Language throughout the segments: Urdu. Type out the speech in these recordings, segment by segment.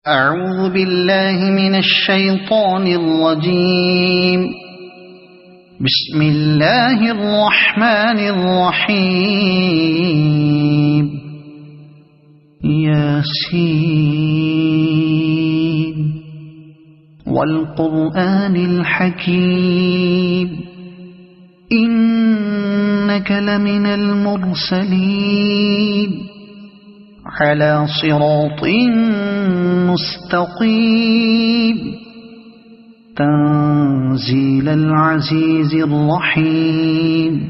أعوذ بالله من الشيطان الرجيم. بسم الله الرحمن الرحيم. ياسين والقرآن الحكيم إنك لمن المرسلين على صراط مستقيم تنزيل العزيز الرحيم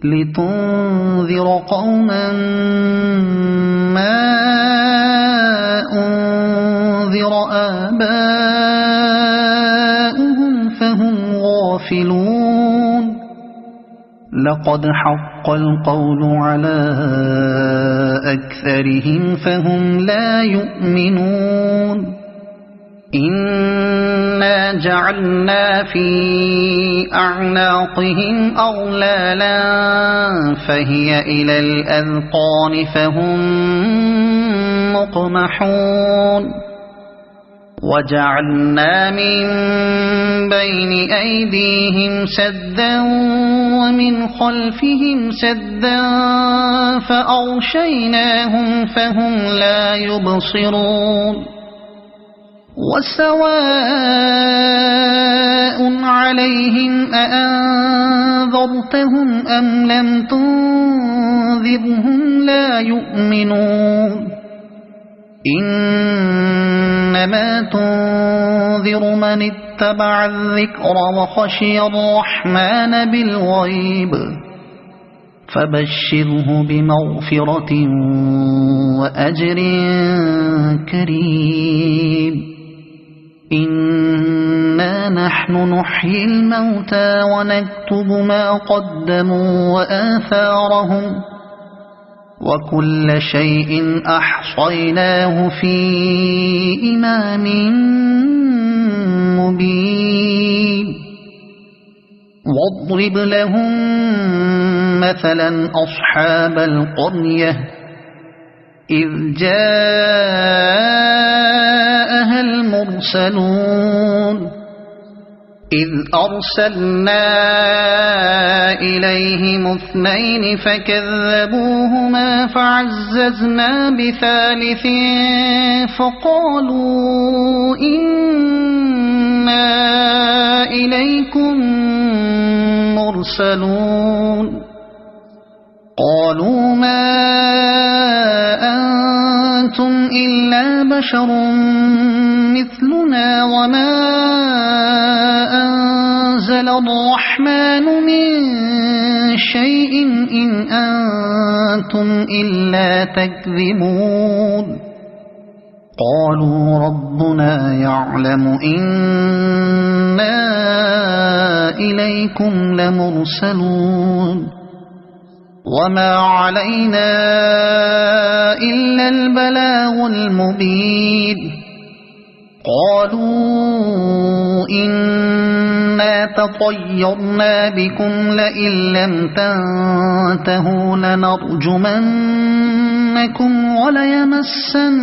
لتنذر قوما ما أنذر آباؤهم فهم غافلون. لقد حق القول على أكثرهم فهم لا يؤمنون. إنا جعلنا في أعناقهم أغلالا فهي إلى الأذقان فهم مقمحون. وجعلنا من بين أيديهم سدا ومن خلفهم سدا فأغشيناهم فهم لا يبصرون. وسواء عليهم أأنذرتهم أم لم تنذرهم لا يؤمنون. إنما تنذر من اتبع الذكر وخشي الرحمن بالغيب فبشره بمغفرة وأجر كريم. إنا نحن نحيي الموتى ونكتب ما قدموا وآثارهم وكل شيء أحصيناه في إمام مبين. واضرب لهم مثلا أصحاب القرية إذ جاءها المرسلون إذ أرسلنا إليهم اثنين فكذبوهما فعززنا بثالث فقالوا إنا إليكم مرسلون. قالوا ما أنتم إلا بشر مثلنا وما أنزل الرحمن من شيء إن أنتم إلا تكذبون. قالوا ربنا يعلم إنا إليكم لمرسلون وما علينا إلا البلاغ المبين. قالوا إنا تطيرنا بكم لئن لم تنتهوا لنرجمنكم وليمسنكم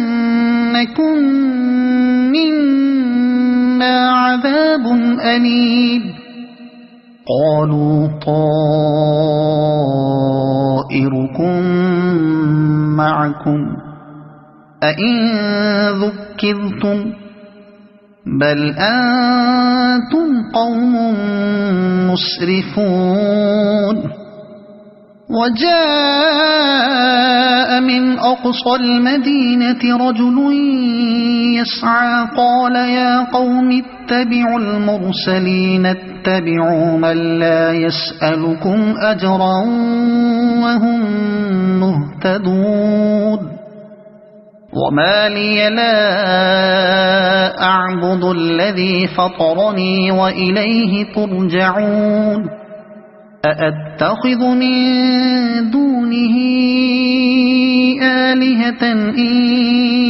منا عذاب أليم. قالوا طائركم معكم أئن ذكرتم بل أنتم قوم مسرفون. وجاء من أقصى المدينة رجل يسعى قال يا قوم اتبعوا المرسلين اتبعوا من لا يسألكم أجرا وهم مهتدون. وما لي لا أعبد الذي فطرني وإليه ترجعون. أأتخذ من دونه آلهة إن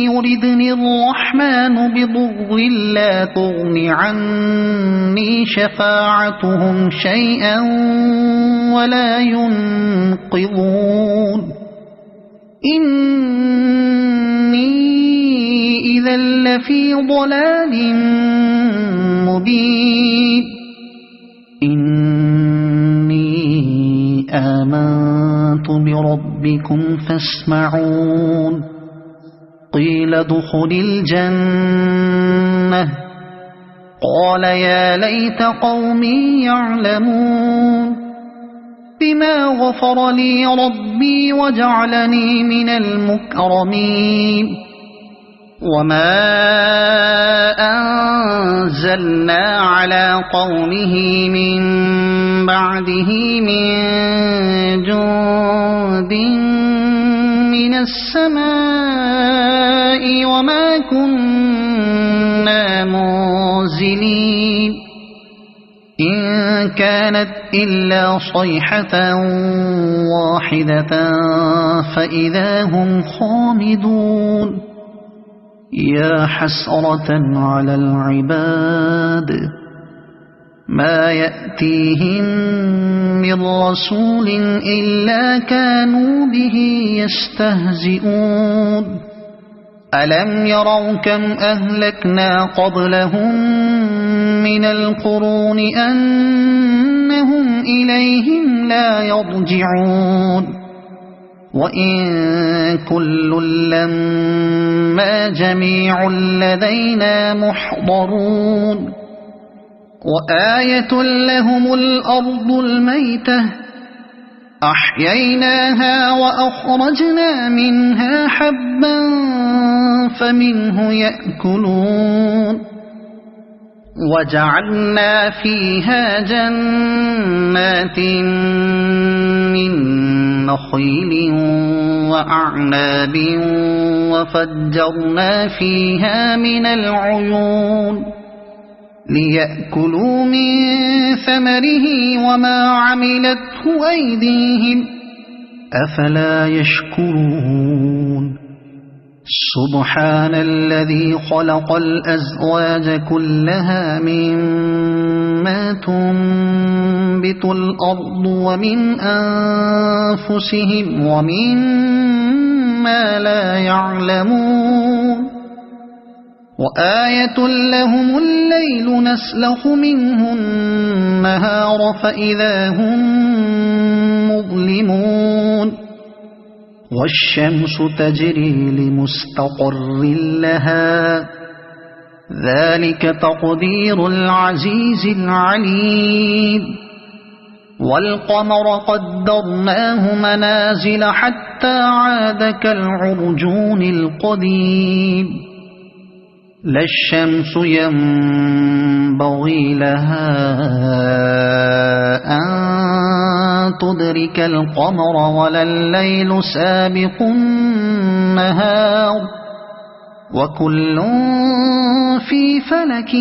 يردني الرحمن بضر لا تغن عني شفاعتهم شيئا ولا ينقذون. إني إذا لفي ضلال مبين إني آمنت بربكم فاسمعون قيل ادخل الجنة قال يا ليت قومي يعلمون بما غفر لي ربي وجعلني من المكرمين وما أنزلنا على قومه من بعده من جند من السماء وما كنا منزلين إن كانت إلا صيحة واحدة فإذا هم خامدون يا حسرة على العباد ما يأتيهم من رسول إلا كانوا به يستهزئون ألم يروا كم أهلكنا قبلهم من القرون أنهم إليهم لا يرجعون وإن كل لما جميع لدينا محضرون وآية لهم الأرض الميتة أحييناها وأخرجنا منها حبا فمنه يأكلون وجعلنا فيها جنات من نخيل وأعناب وفجرنا فيها من العيون ليأكلوا من ثمره وما عملته أيديهم أفلا يشكرون سبحان الذي خلق الأزواج كلها مما تنبت الأرض ومن أنفسهم ومما لا يعلمون وآية لهم الليل نسلخ منه النهار فإذا هم مظلمون والشمس تجري لمستقر لها ذلك تقدير العزيز العليم والقمر قدرناه منازل حتى عاد كالعرجون القديم لا الشمس ينبغي لها أن تدرك القمر ولا الليل سابق النهار وكل في فلك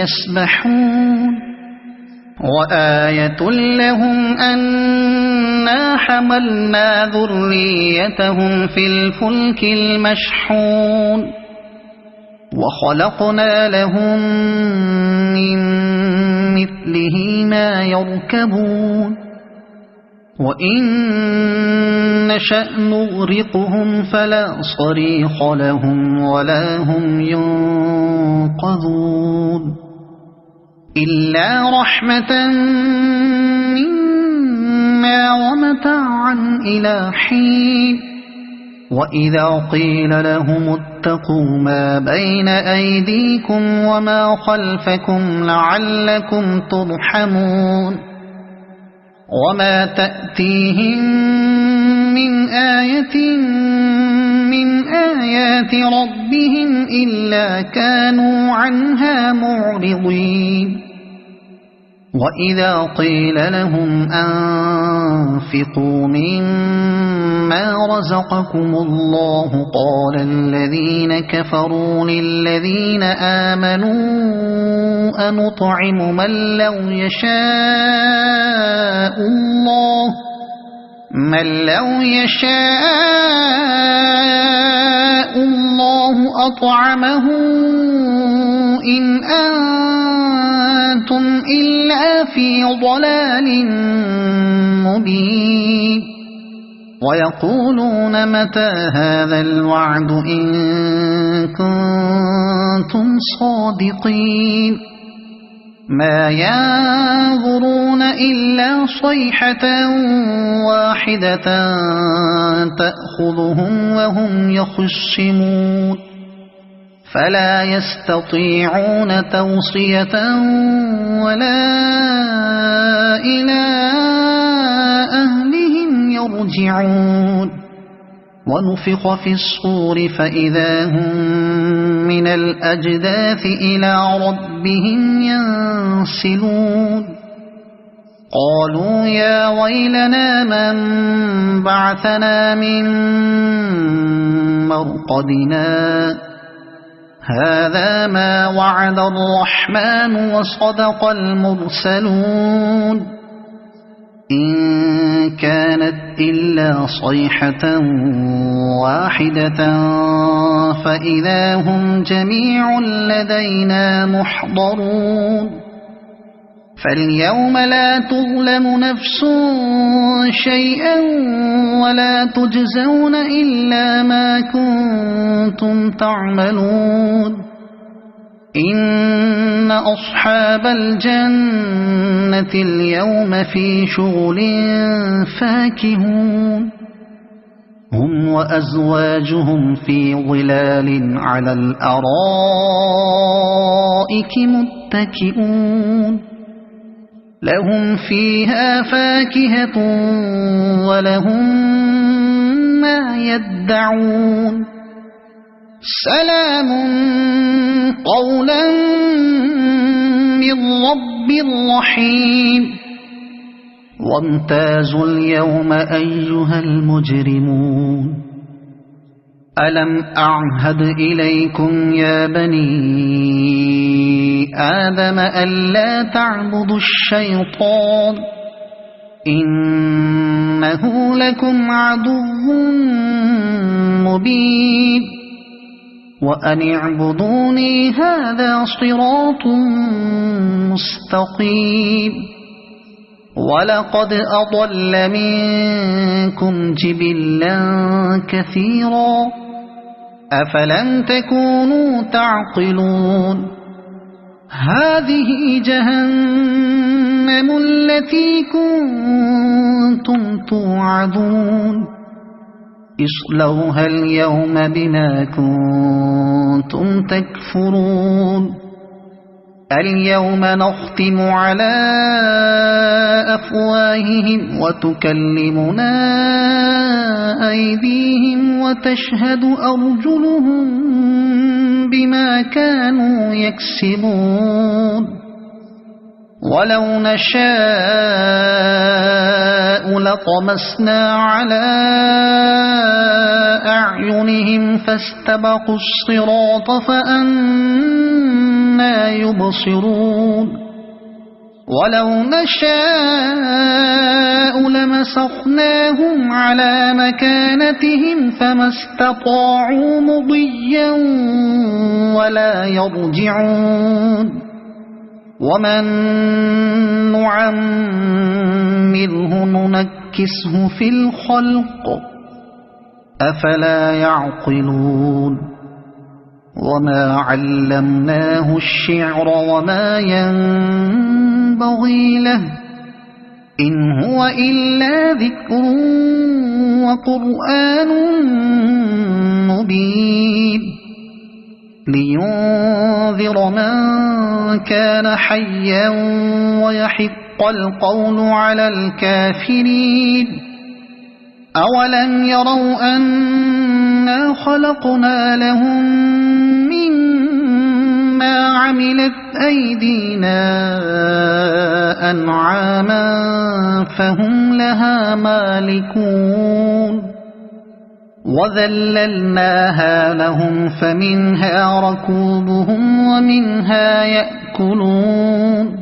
يسبحون وآية لهم أنا حملنا ذريتهم في الفلك المشحون وخلقنا لهم من مثله ما يركبون وإن نشأ نغرقهم فلا صريخ لهم ولا هم ينقذون إلا رحمة منا ومتاعا إلى حين وإذا قيل لهم اتقوا ما بين أيديكم وما خلفكم لعلكم ترحمون وما تأتيهم من آية من آيات ربهم إلا كانوا عنها معرضين وإذا قيل لهم أنفقوا مما رزقكم الله قال الذين كفروا للذين آمنوا أنطعم من لو يشاء الله أطعمه إن أنتم إلا في ضلال مبين ويقولون متى هذا الوعد إن كنتم صادقين ما ينظرون إلا صيحة واحدة تأخذهم وهم يخصمون فلا يستطيعون توصية ولا إلى أهلهم يرجعون ونفخ في الصور فإذا هم من الأجداث إلى ربهم ينسلون قالوا يا ويلنا من بعثنا من مرقدنا هذا ما وعد الرحمن وصدق المرسلون إن كانت إلا صيحة واحدة فإذا هم جميع لدينا محضرون فاليوم لا تظلم نفس شيئا ولا تجزون إلا ما كنتم تعملون إن أصحاب الجنة اليوم في شغل فاكهون هم وأزواجهم في ظلال على الأرائك متكئون لهم فيها فاكهة ولهم ما يدعون سلام قولا من رب رحيم وامتازوا اليوم أيها المجرمون ألم أعهد إليكم يا بني آدم ألا تعبدوا الشيطان إنه لكم عدو مبين وأن اعبدوني هذا صراط مستقيم ولقد أضل منكم جبلا كثيرا أفلم تكونوا تعقلون هذه جهنم التي كنتم توعدون اصلوها اليوم بما كنتم تكفرون اليوم نختم على أفواههم وتكلمنا أيديهم وتشهد أرجلهم بما كانوا يكسبون ولو نشاء لطمسنا على أعينهم فاستبقوا الصراط فأنى يبصرون ولو نشاء لمسخناهم على مكانتهم فما استطاعوا مضيا ولا يرجعون ومن نعمره ننكسه في الخلق أفلا يعقلون وما علمناه الشعر وما ينبغي له إن هو إلا ذكر وقرآن مبين لينذر من كان حيا ويحق القول على الكافرين أولم يروا أنا خلقنا لهم مما عملت أيدينا أنعاما فهم لها مالكون وذللناها لهم فمنها ركوبهم ومنها يأكلون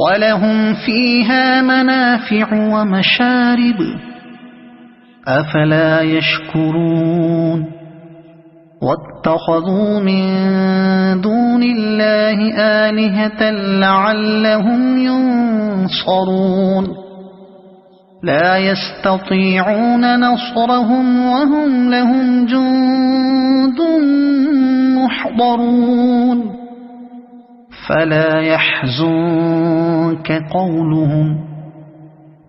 ولهم فيها منافع ومشارب أفلا يشكرون واتخذوا من دون الله آلهة لعلهم ينصرون لا يستطيعون نصرهم وهم لهم جند محضرون فلا يحزنك قولهم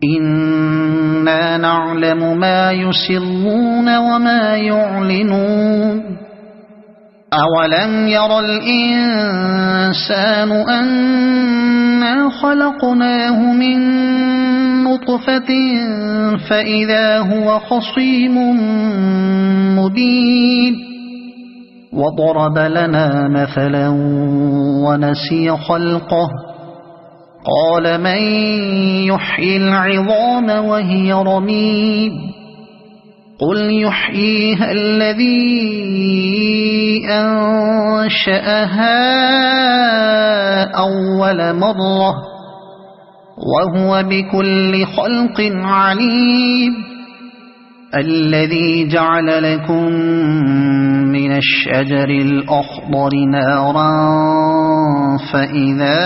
إنا نعلم ما يسرون وما يعلنون أولم ير الإنسان أنا خلقناه من نطفة فإذا هو خصيم مبين وضرب لنا مثلا ونسي خلقه قال من يحيي العظام وهي رميم قل يحييها الذي أنشأها أول مرة وهو بكل خلق عليم الذي جعل لكم من الشجر الأخضر نارا فإذا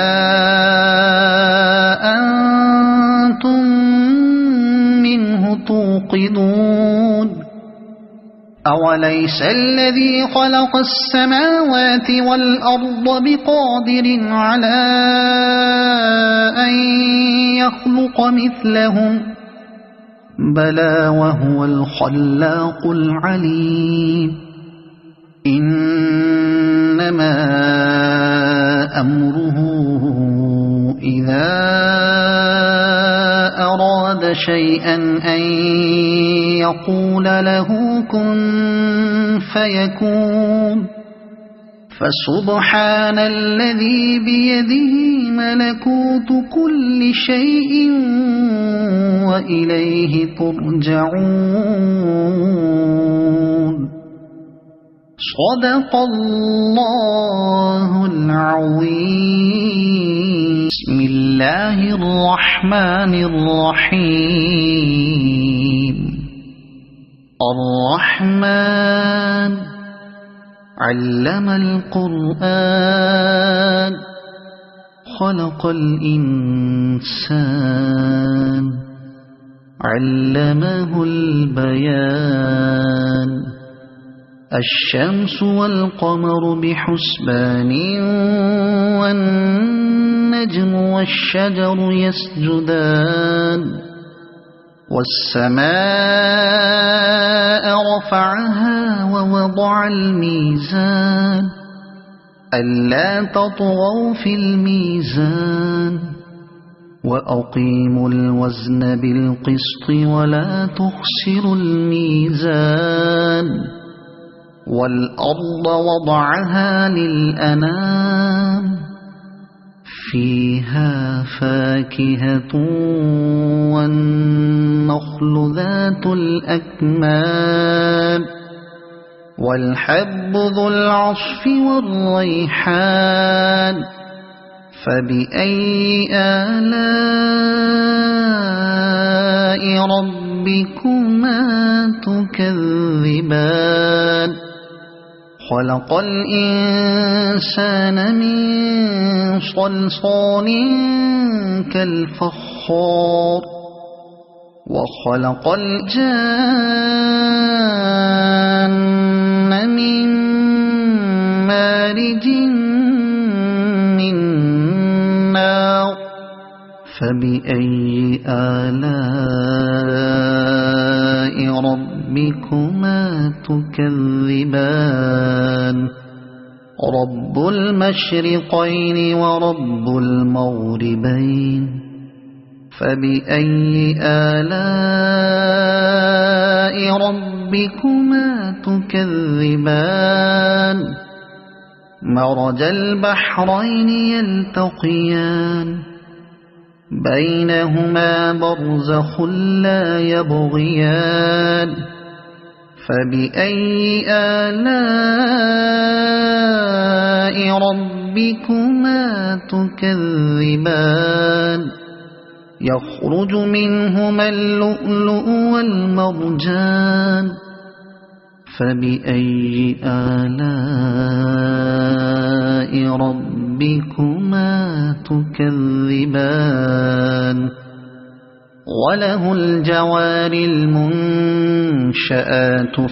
أنتم منه توقدون أوليس الذي خلق السماوات والأرض بقادر على أن يخلق مثلهم بلى وهو الخلاق العليم إنما أمره إذا أراد شيئا أن يقول له كن فيكون فسبحان الذي بيده ملكوت كل شيء وإليه ترجعون صدق الله العظيم بسم الله الرحمن الرحيم الرحمن علم القرآن خلق الإنسان علمه البيان الشمس والقمر بحسبان والنجم والشجر يسجدان والسماء رفعها ووضع الميزان ألا تطغوا في الميزان وأقيموا الوزن بالقسط ولا تخسروا الميزان والأرض وضعها للأنام فيها فاكهة والنخل ذات الأكمام والحب ذو العصف والريحان فبأي آلاء ربكما تكذبان خلق الإنسان من صلصال كالفخار وخلق الجان من مارج من نار فبأي آلاء ربكما تكذبان رب المشرقين ورب المغربين فبأي آلاء ربكما تكذبان مرج البحرين يلتقيان بينهما برزخ لا يبغيان فبأي آلاء ربكما تكذبان يخرج منهما اللؤلؤ والمرجان فبأي آلاء ربكما تكذبان وله الجوار المنشآت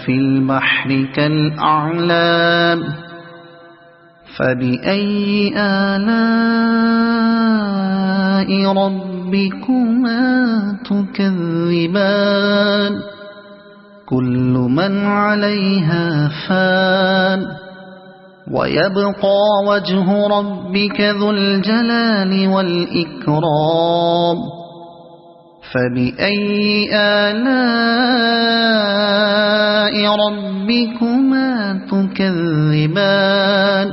في البحر كالأعلام فبأي آلاء ربكما تكذبان كل من عليها فان ويبقى وجه ربك ذو الجلال والإكرام فبأي آلاء ربكما تكذبان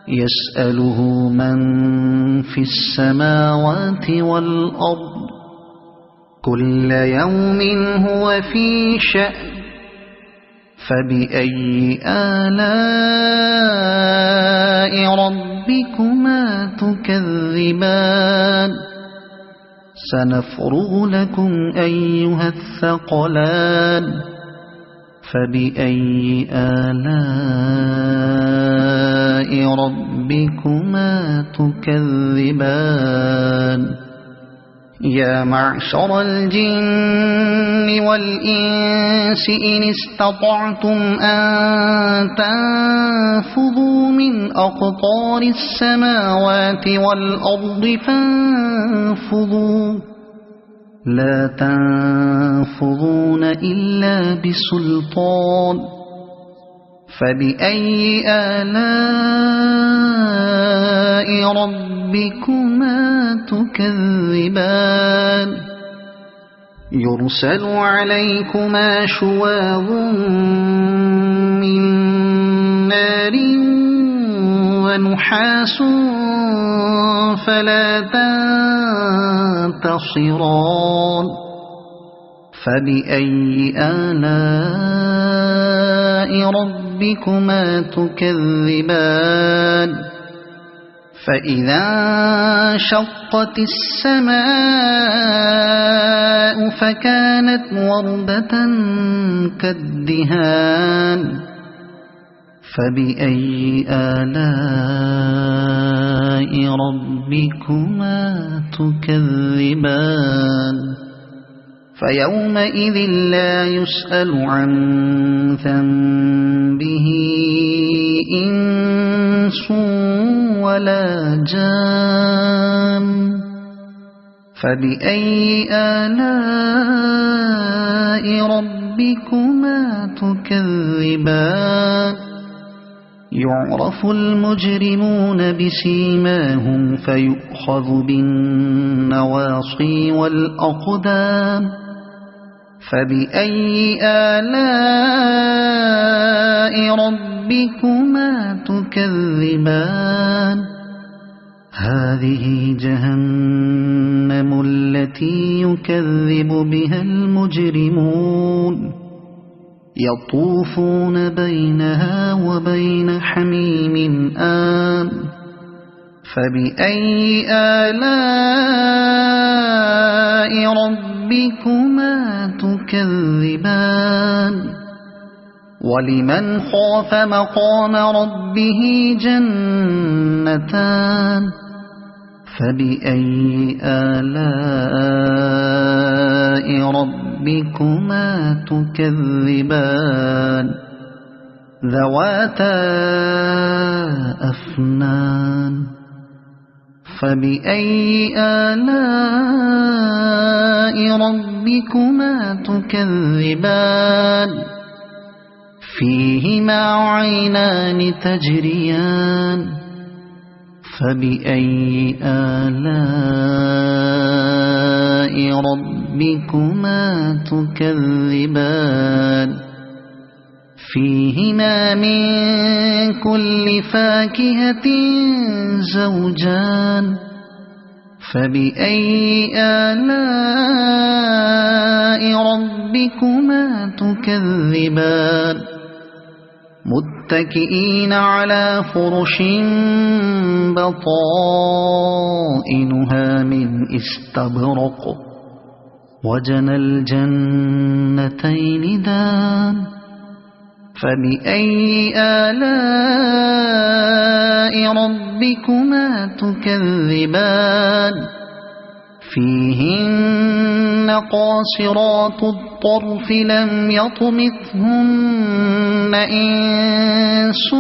يسأله من في السماوات والأرض كل يوم هو في شأن فبأي آلاء ربكما تكذبان سنفرغ لكم أيها الثقلان فبأي آلاء ربكما تكذبان يا معشر الجن والإنس إن استطعتم أن تنفذوا من أقطار السماوات والأرض فانفذوا لا تنفذون إلا بسلطان فبأي آلاء ربكما تكذبان يرسل عليكما شواظ من نار ونحاس فلا تنتصران فبأي آلاء ربكما تكذبان فإذا انشقت السماء فكانت وردة كالدهان فبأي آلاء ربكما تكذبان فيومئذ لا يسأل عن ذنبه إنس ولا جان فبأي آلاء ربكما تكذبان يعرف المجرمون بسيماهم فيؤخذ بالنواصي والأقدام فبأي آلاء ربكما تكذبان هذه جهنم التي يكذب بها المجرمون يطوفون بينها وبين حميم آن فبأي آلاء ربكما تكذبان ولمن خاف مقام ربه جنتان فبأي آلاء ربكما تكذبان ذواتا أفنان فبأي آلاء ربكما تكذبان فيهما عينان تجريان فبأي آلاء ربكما تكذبان فيهما من كل فاكهة زوجان فبأي آلاء ربكما تكذبان متكئين على فرش بطائنها من استبرق وجنى الجنتين دان فبأي آلاء ربكما تكذبان فيهن قاصرات الطرف لم يطمثهن إنس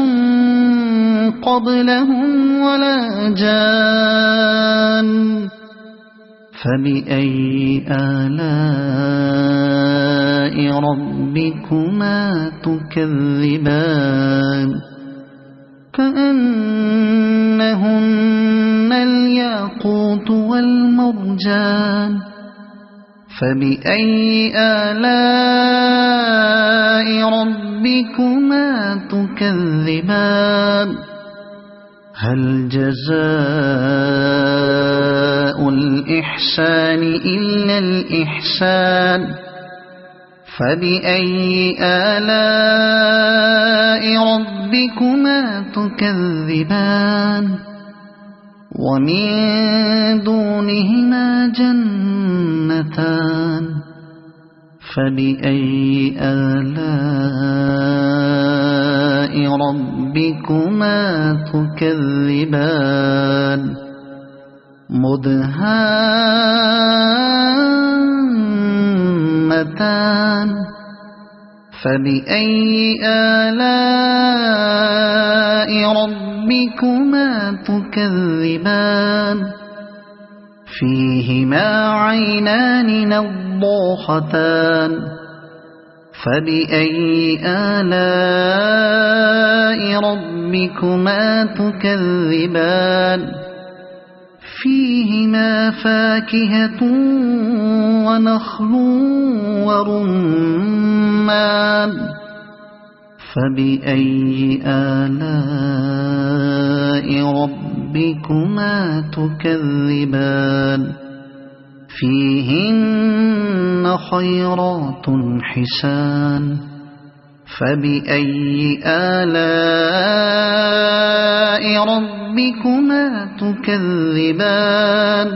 قبلهم ولا جان فبأي آلاء ربكما تكذبان كأنهن الياقوت والمرجان فبأي آلاء ربكما تكذبان هل جزاء الإحسان إلا الإحسان فبأي آلاء ربكما تكذبان ومن دونهما جنتان فبأي آلاء ربكما تكذبان مدهامتان فبأي آلاء ربكما تكذبان فيهما عينان نضاختان فبأي آلاء ربكما تكذبان فيهما فاكهة ونخل ورمان فبأي آلاء ربكما تكذبان فيهن خيرات حسان فبأي آلاء ربكما تكذبان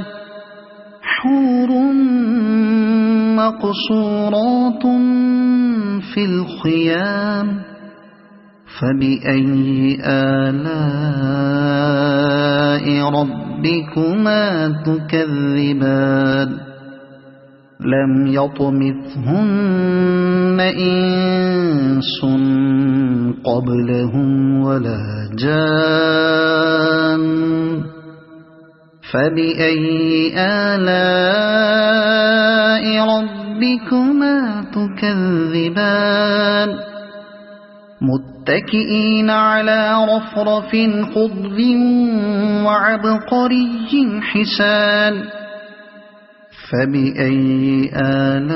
حور مقصورات في الخيام فبأي آلاء ربكما تكذبان لم يطمثهن إنس قبلهم ولا جان فبأي آلاء ربكما تكذبان متكئين على رفرف خضر وعبقري حسان فبأي آلاء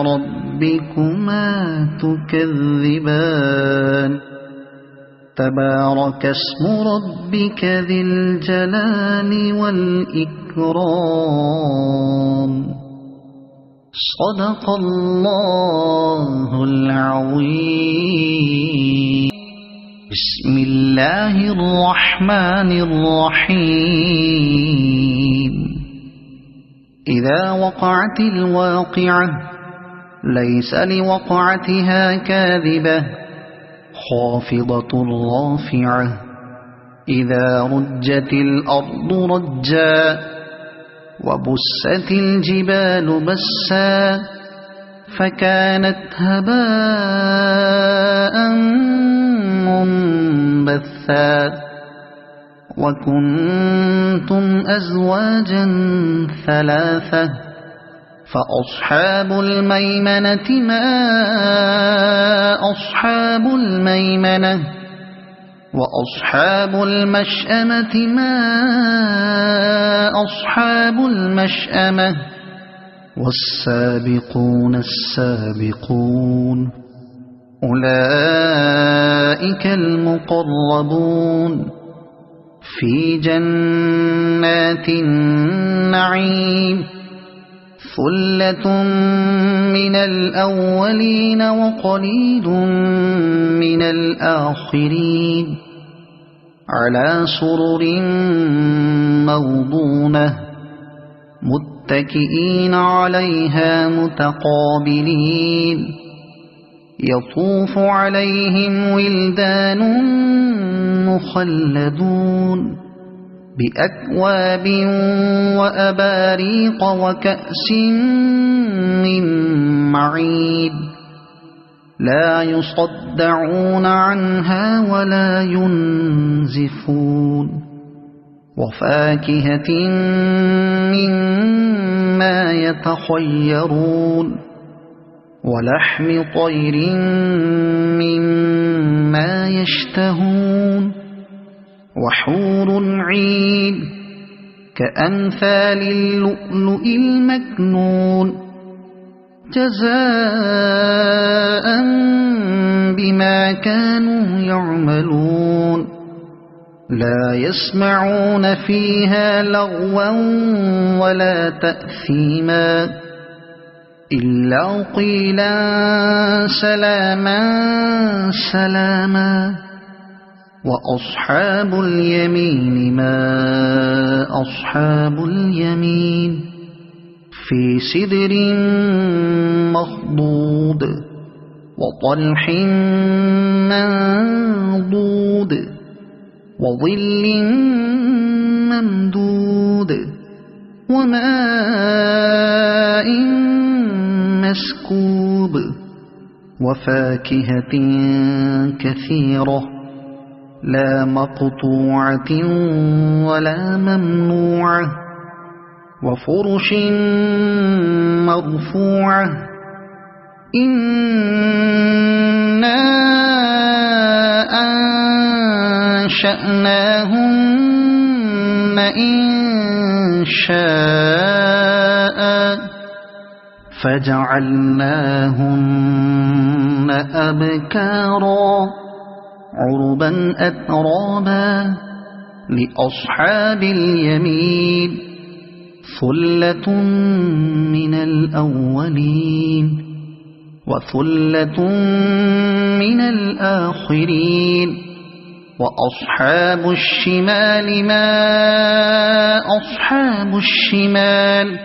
ربكما تكذبان تبارك اسم ربك ذي الجلال والإكرام صدق الله العظيم بسم الله الرحمن الرحيم إذا وقعت الواقعة ليس لوقعتها كاذبة خافضة رافعة إذا رجت الأرض رجا وبست الجبال بسا فكانت هباء منبثا وكنتم أزواجا ثلاثة فأصحاب الميمنة ما أصحاب الميمنة وأصحاب المشأمة ما أصحاب المشأمة والسابقون السابقون أولئك المقربون في جنات النعيم ثلة من الأولين وقليل من الآخرين على سرر موضونة متكئين عليها متقابلين يطوف عليهم ولدان مخلدون بأكواب وأباريق وكأس من معين لا يصدعون عنها ولا ينزفون وفاكهة مما يتخيرون ولحم طير مما يشتهون وحور عين كأمثال اللؤلؤ المكنون جزاء بما كانوا يعملون لا يسمعون فيها لغوا ولا تأثيما إلا قيلا سلاما سلاما وأصحاب اليمين ما أصحاب اليمين في سدر مخضود وطلح منضود وظل ممدود وماء مسكوب وفاكهة كثيرة لا مقطوعة ولا ممنوعة وفرش مرفوعة إنا أنشأناهن إنشاء فجعلناهن أبكارا عربا أترابا لأصحاب اليمين ثلة من الأولين وثلة من الآخرين وأصحاب الشمال ما أصحاب الشمال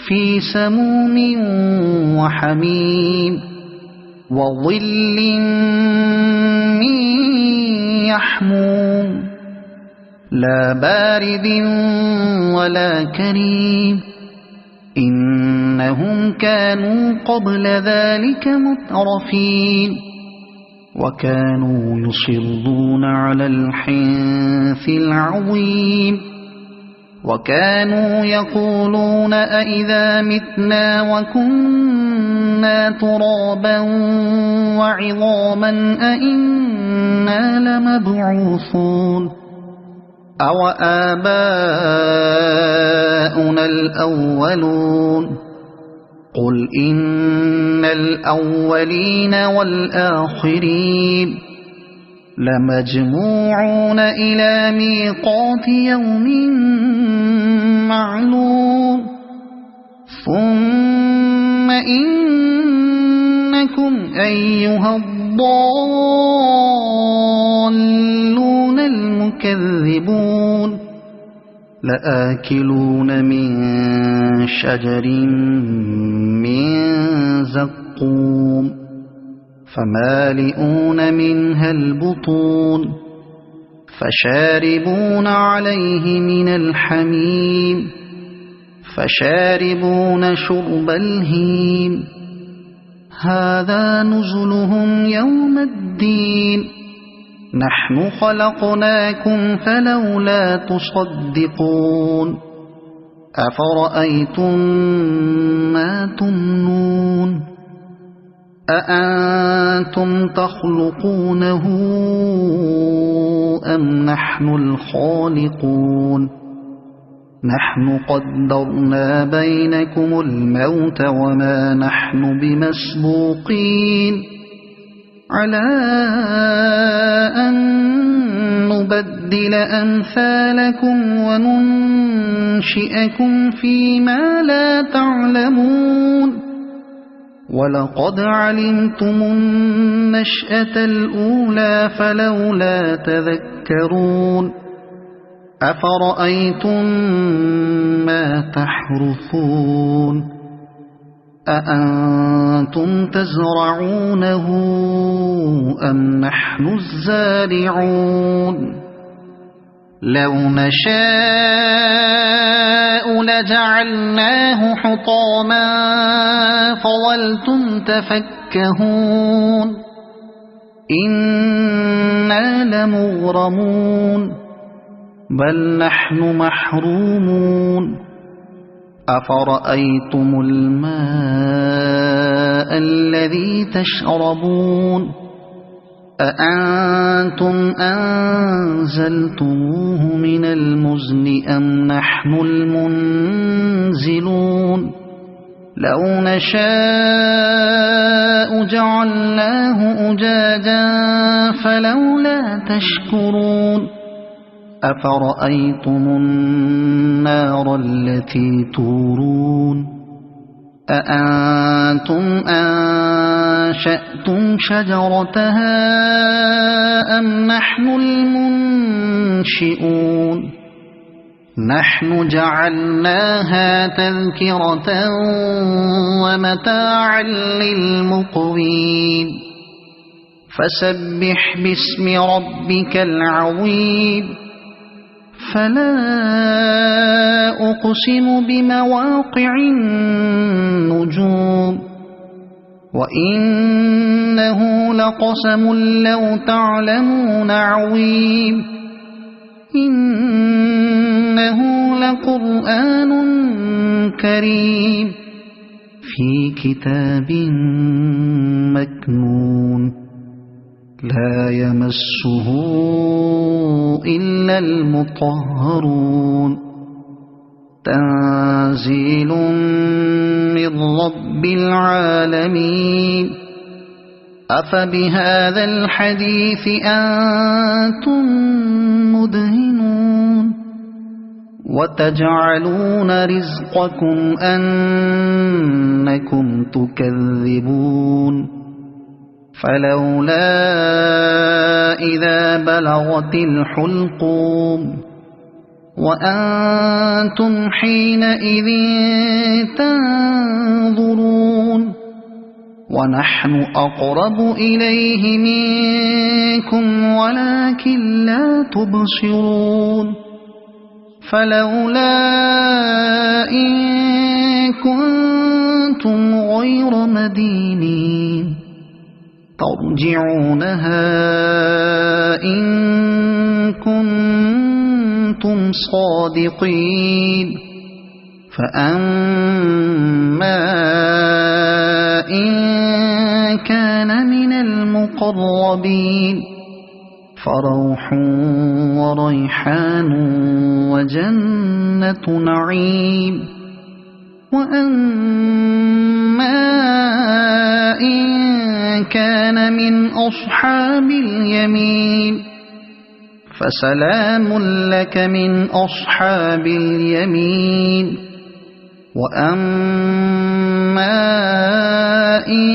في سموم وحميم وظل من يحموم لا بارد ولا كريم إنهم كانوا قبل ذلك مترفين وكانوا يصرون على الحنث العظيم وكانوا يقولون أئذا متنا وكنا ترابا وعظاما أئنا لمبعوثون أو آباؤنا الأولون قل إن الأولين والآخرين لمجموعون إلى ميقات يوم معلوم ثم إنكم أيها الضالون المكذبون لآكلون من شجر من زقوم فمالئون منها البطون فشاربون عليه من الحميم فشاربون شرب الهيم هذا نزلهم يوم الدين نحن خلقناكم فلولا تصدقون أفرأيتم ما تمنون أأنتم تخلقونه أم نحن الخالقون نحن قدرنا بينكم الموت وما نحن بمسبوقين على أن نبدل أمثالكم وننشئكم فيما لا تعلمون ولقد علمتم النشأة الأولى فلولا تذكرون أفرأيتم ما تحرثون أأنتم تزرعونه أم نحن الزارعون لو نشاء لجعلناه حطاما فظلتم تفكهون إنا لمغرمون بل نحن محرومون أفرأيتم الماء الذي تشربون أأنتم أنزلتموه من المزن أم نحن المنزلون لو نشاء جعلناه أجاجا فلولا تشكرون أفرأيتم النار التي تورون أأنتم أنشأتم شجرتها أم نحن المنشئون نحن جعلناها تذكرة ومتاعا للمقوين فسبح باسم ربك العظيم فلا أقسم بمواقع النجوم وإنه لقسم لو تعلمون عظيم إنه لقرآن كريم في كتاب مكنون لا يمسه إلا المطهرون تنزيل من رب العالمين أفبهذا الحديث أنتم مدهنون وتجعلون رزقكم أنكم تكذبون فلولا إذا بلغت الحلقوم وأنتم حينئذ تنظرون ونحن أقرب إليه منكم ولكن لا تبصرون فلولا إن كنتم غير مدينين ترجعونها إن كنتم صادقين فأما إن كان من المقربين فروح وريحان وجنة نعيم وأما إن كان من أصحاب اليمين فسلام لك من أصحاب اليمين وأما إن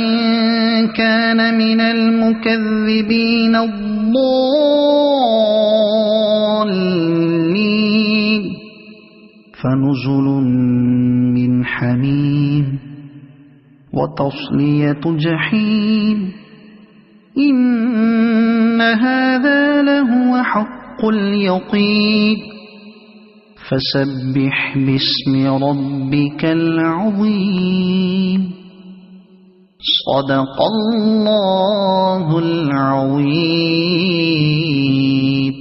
كان من المكذبين الضالين فنزل من حميم وتصلية جحيم إن هذا لهو حق اليقين فسبح باسم ربك العظيم صدق الله العظيم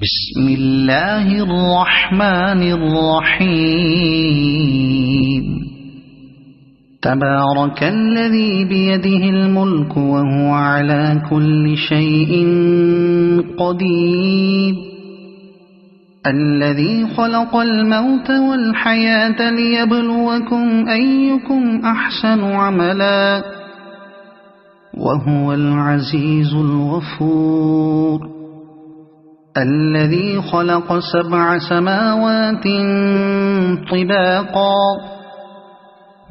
بسم الله الرحمن الرحيم تبارك الذي بيده الملك وهو على كل شيء قدير الذي خلق الموت والحياة ليبلوكم أيكم أحسن عملا وهو العزيز الغفور الذي خلق 7 سماوات طباقا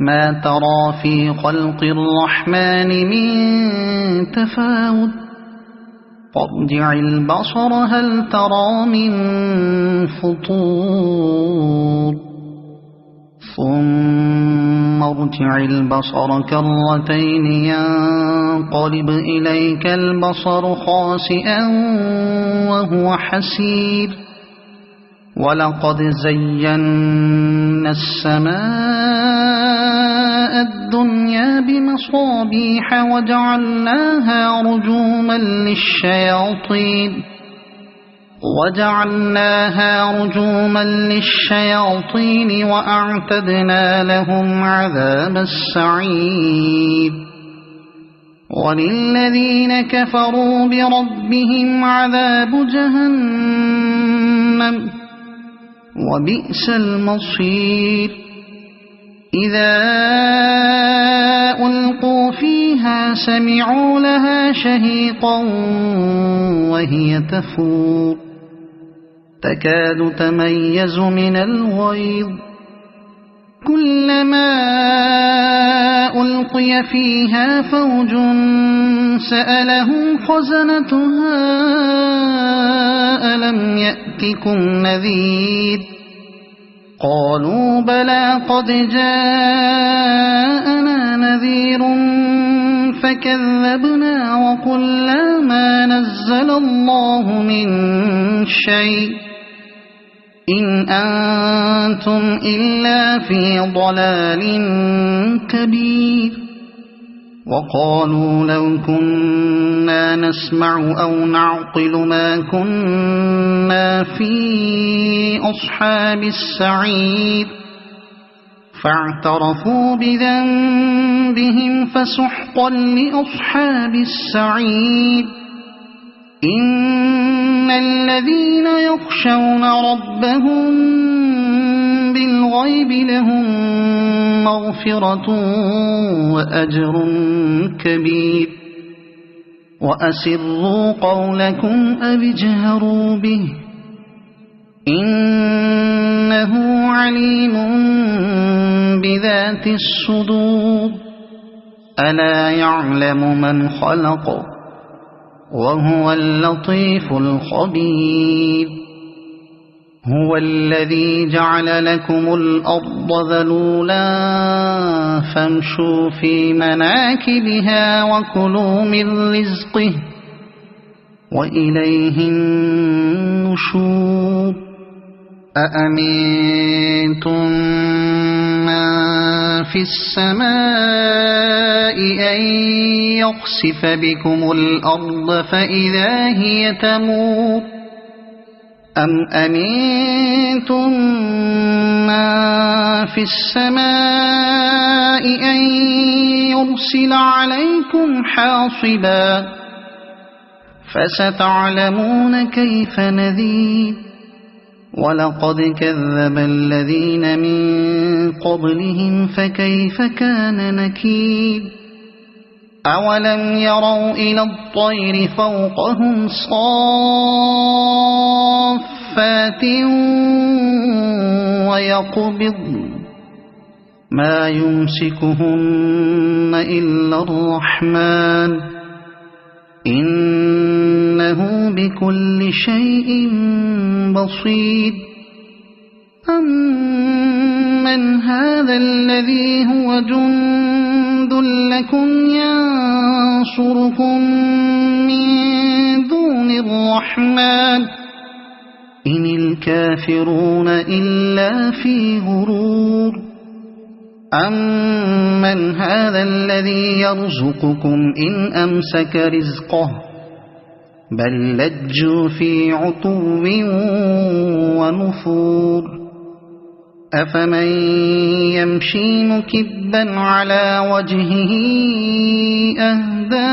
ما ترى في خلق الرحمن من تفاوت فارجع البصر هل ترى من فطور ثم ارجع البصر كرتين ينقلب إليك البصر خاسئا وهو حسير ولقد زينا السماء الدنيا بمصابيح وجعلناها رجوما للشياطين وأعتدنا لهم عذاب السعير وللذين كفروا بربهم عذاب جهنم وبئس المصير إذا ألقوا فيها سمعوا لها شهيقا وهي تفور تكاد تميز من الغيظ كلما ألقي فيها فوج سألهم خزنتها ألم يأتكم نذير قالوا بلى قد جاءنا نذير فكذبنا وقلنا ما نزل الله من شيء إن أنتم إلا في ضلال كبير وقالوا لو كنا نسمع أو نعقل ما كنا في أصحاب السعير فاعترفوا بذنبهم فسحقا لأصحاب السعير إن الذين يخشون ربهم بالغيب لهم مغفرة وأجر كبير وأسروا قولكم أو اجهروا به إنه عليم بذات الصدور ألا يعلم من خلق وهو اللطيف الخبير هو الذي جعل لكم الأرض ذلولا فامشوا في مناكبها وكلوا من رزقه وإليه النشور أأمنتم من في السماء أن يخسف بكم الأرض فإذا هي تمور أم أمنتم من في السماء أن يرسل عليكم حاصبا فستعلمون كيف نذير ولقد كذب الذين من قبلهم فكيف كان نكير أولم يروا إلى الطير فوقهم صافات ويقبضن ما يمسكهن إلا الرحمن إنه بكل شيء بصير أمن هذا الذي هو جند لكم ينصركم من دون الرحمن إن الكافرون إلا في غرور أمن هذا الذي يرزقكم إن أمسك رزقه بل لجوا في عتو ونفور أفمن يمشي مكبا على وجهه أهدى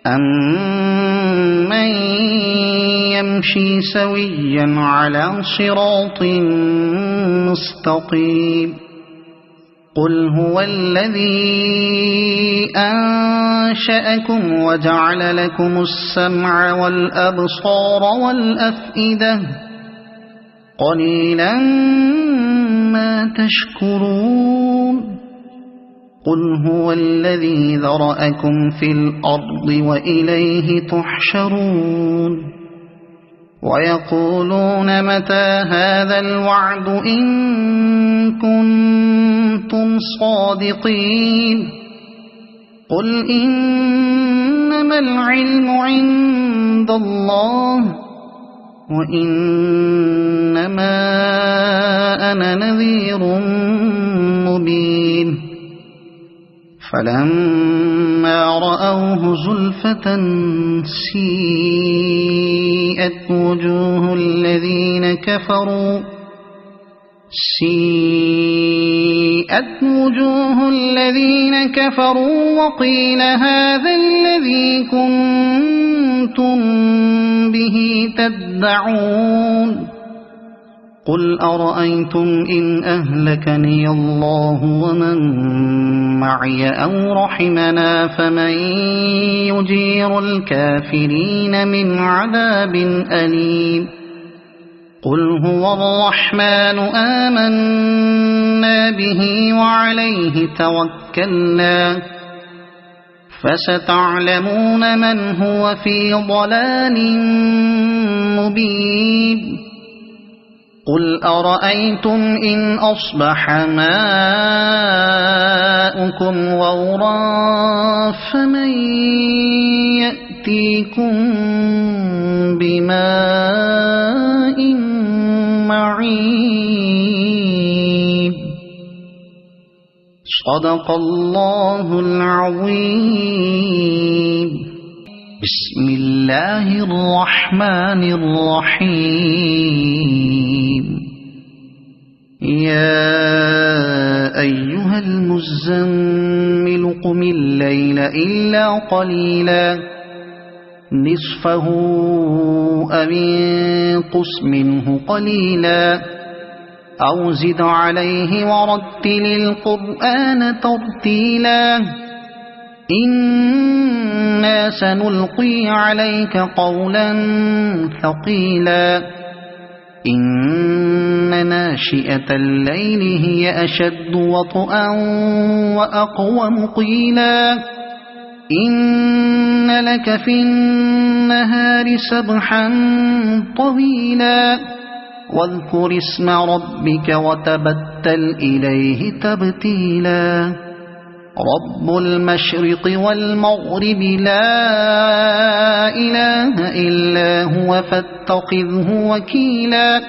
أمن يمشي سويا على صراط مستقيم قل هو الذي أنشأكم وجعل لكم السمع والأبصار والأفئدة قليلا ما تشكرون قل هو الذي ذرأكم في الأرض وإليه تحشرون ويقولون متى هذا الوعد إن كنتم صادقين قل إنما العلم عند الله وإنما أنا نذير مبين فلما رأوه زلفة سيئت وجوه الذين كفروا وقيل هذا الذي كنتم به تدعون قل أرأيتم إن أهلكني الله ومن معي أو رحمنا فمن يجير الكافرين من عذاب أليم قل هو الرحمن آمنا به وعليه توكلنا فستعلمون من هو في ضلال مبين قل أرأيتم إن أصبح ماؤكم غورا فمن يأتيكم بماء معين صدق الله العظيم بسم الله الرحمن الرحيم يا أيها المزمل قم الليل إلا قليلا نصفه أو انقص منه قليلا أو زد عليه ورتل القرآن ترتيلا إنا سنلقي عليك قولا ثقيلا إن ناشئة الليل هي أشد وطئا وأقوم قيلا إن لك في النهار سبحا طويلا واذكر اسم ربك وتبتل إليه تبتيلا رب المشرق والمغرب لا إله إلا هو فاتخذه وكيلا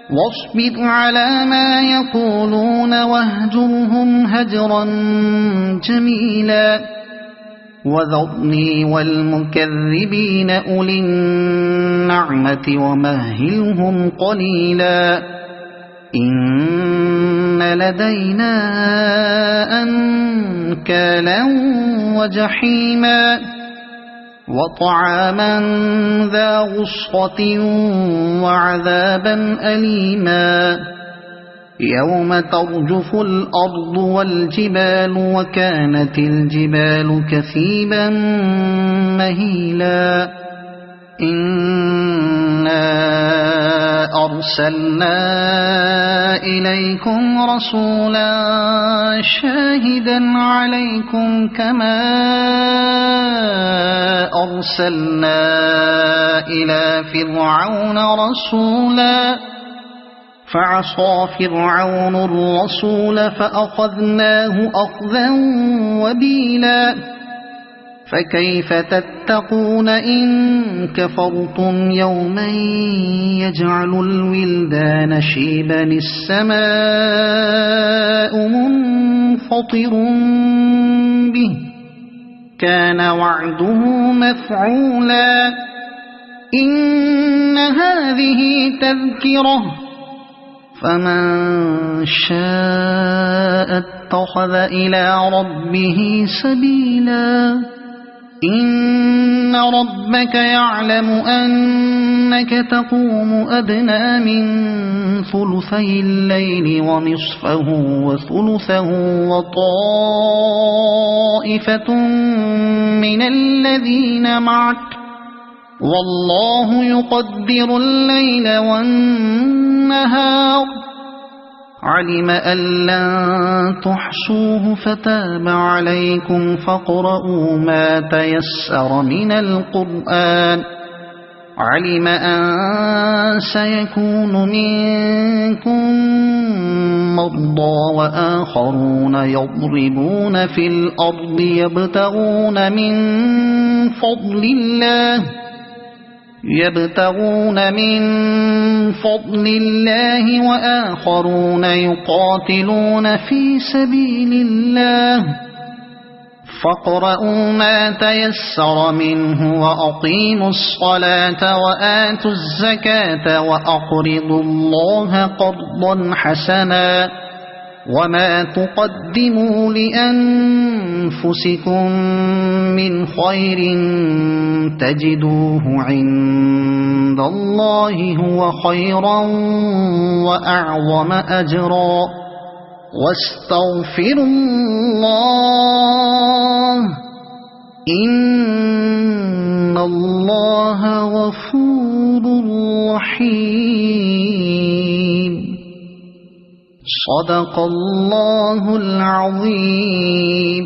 واصبر على ما يقولون واهجرهم هجرا جميلا وذرني والمكذبين أولي النعمة ومهلهم قليلا إن لدينا أنكالا وجحيما وطعاما ذا غصة وعذابا أليما يوم ترجف الأرض والجبال وكانت الجبال كثيبا مهيلا إنا أرسلنا إليكم رسولا شاهدا عليكم كما أرسلنا إلى فرعون رسولا فعصى فرعون الرسول فأخذناه أخذا وبيلا فكيف تتقون إن كفرتم يوما يجعل الولدان شيبا السماء منفطر به كان وعده مفعولا إن هذه تذكرة فمن شاء اتخذ إلى ربه سبيلا إن ربك يعلم أنك تقوم أدنى من ثلثي الليل ونصفه وثلثه وطائفة من الذين معك والله يقدر الليل والنهار علم أن لن تحصوه فتاب عليكم فاقرؤوا ما تيسر من القرآن علم أن سيكون منكم مرضى وآخرون يضربون في الأرض يبتغون من فضل الله وآخرون يقاتلون في سبيل الله فاقرؤوا ما تيسر منه وأقيموا الصلاة وآتوا الزكاة وأقرضوا الله قرضا حسنا وما تقدموا لأنفسكم من خير تجدوه عند الله هو خيرا وأعظم أجرا واستغفروا الله إن الله غفور رحيم صدق الله العظيم.